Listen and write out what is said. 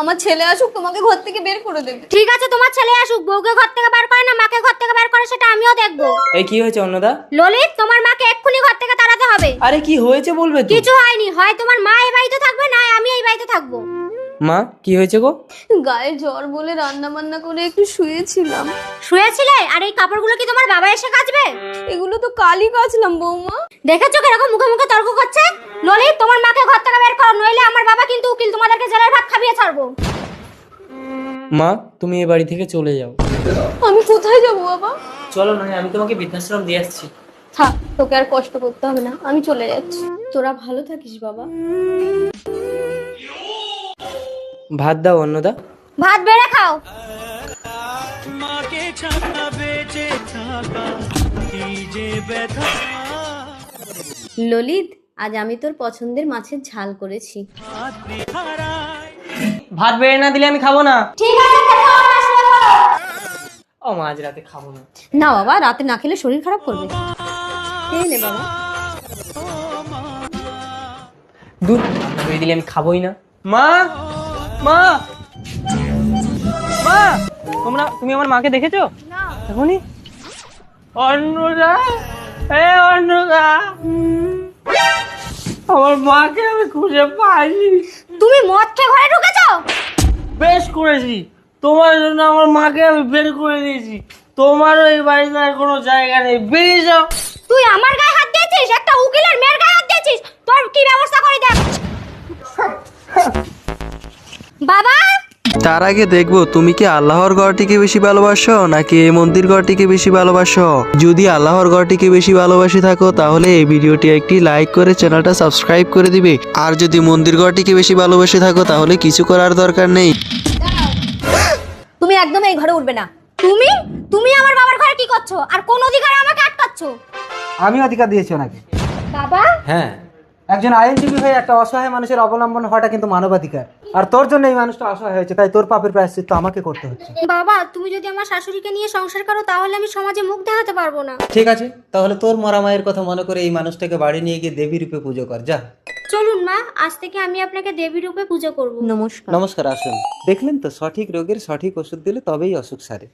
আমার ছেলে আসুক, তোমাকে ঘর থেকে বের করে দেবে। ঠিক আছে, তোমার ছেলে আসুক, বউকে ঘর থেকে বের করে না মাকে ঘর থেকে বের করে সেটা আমিও দেখবো। এই কি হয়েছে অন্নদা? ললিত, তোমার মাকে এক্ষুনি ঘর থেকে তাড়াতে হবে। আরে কি হয়েছে বলবে তো? কিছু হয়নি, হয় তোমার মা এই বাড়িতে থাকবে না আমি এই বাড়িতে থাকবো। মা কি হয়েছে গো? গায়ে জ্বর বলে রান্না বান্না করে একটু শুয়েছিলাম। শুয়েছিলে? আর এই কাপড়গুলো কি তোমার বাবা এসে কাচবে? এগুলো তো কালই কাচলাম বৌমা। দেখেছো কিরকম মুখে মুখে তর্ক করছে? ললিত, তোমার মাকে ঘর থেকে বের করো, নইলে আমার বাবা কিন্তু উকিল, তোমাদেরকে জেলের ভাত খাইয়ে ছাড়বো। মা তুমি এই বাড়ি থেকে চলে যাও। আমি কোথায় যাবো বাবা? চলো না, আমি তোমাকে বৃদ্ধাশ্রম দিয়ে আসছি। থাক, তোকে আর কষ্ট করতে হবে না, আমি চলে যাচ্ছি। তোরা ভালো থাকিস বাবা। ভাত দাও অন্নদা। ভাত বেড়ে খাও। ললিত, আজ আমি তোর পছন্দের মাছের ঝাল করেছি। ভাত বেড়ে না দিলে আমি খাবো না। ঠিক আছে, খেতে হবে না, শুয়ে পড়ো। ও মা, আজ রাতে খাবো না। না বাবা, রাতে না খেলে শরীর খারাপ করবে। খেয়ে নে বাবা। দুধ বেড়ে দিলে আমি খাবোই না। মা, মা, মা, তুমি আমার মাকে দেখেছো? না। এখনই? অন্নদা, এ অন্নদা, আমার মাকে আমি খুঁজে পাইনি। তুমি মদ খেয়ে ঘরে ঢুকেছো? বেশ করেছি, তোমার জন্য আমার মাকে আমি বের করে দিয়েছি। তোমারও এই বাড়িতে আর কোনো জায়গা নেই, বেরিয়ে যাও। তুই আমার গায়ে হাত দিয়েছিস, একটা উকিলের মেয়ের গায়ে হাত দিয়েছিস, তোর কি ব্যবস্থা করে দেখ। বাবা, তার আগে দেখবো তুমি কি আল্লাহর ঘরটিকে বেশি ভালোবাসো নাকি এই মন্দির ঘরটিকে বেশি ভালোবাসো। যদি আল্লাহর ঘরটিকে বেশি ভালোবাসি থাকো তাহলে এই ভিডিওটি একটি লাইক করে চ্যানেলটা সাবস্ক্রাইব করে দিবে। আর যদি মন্দির ঘরটিকে বেশি ভালোবাসি থাকো তাহলে কিছু করার দরকার নেই। তুমি একদম এই ঘরে উঠবে না। তুমি তুমি আমার বাবার ঘরে কি করছো, আর কোন অধিকারে আমাকে আটকাচ্ছো? আমি অধিকার দিয়েছি ওনাকে। বাবা, হ্যাঁ, একজন আইনজীবী হয়ে একটা অসহায় মানুষের অবলম্বন হওয়াটা কিন্তু মানবাধিকার। আর তোর জন্য এই মানুষটা অসহায় হয়েছে, তাই তোর পাপের প্রায়শ্চিত্ত আমাকে করতে হচ্ছে। বাবা, তুমি যদি আমার শাশুড়িকে নিয়ে সংসার করো তাহলে আমি সমাজে মুখ দেখাতে পারবো না। ঠিক আছে, তাহলে তোর মরা মায়ের কথা মনে করে এই মানুষটাকে বাড়ি নিয়ে গিয়ে দেবী রূপে পুজো কর, যা। চলুন মা, আজ থেকে আমি আপনাকে দেবী রূপে পুজো করব। নমস্কার। নমস্কার, আসুন। দেখলেন তো, সঠিক রোগের সঠিক ওষুধ দিলে তবেই অসুখ সারে।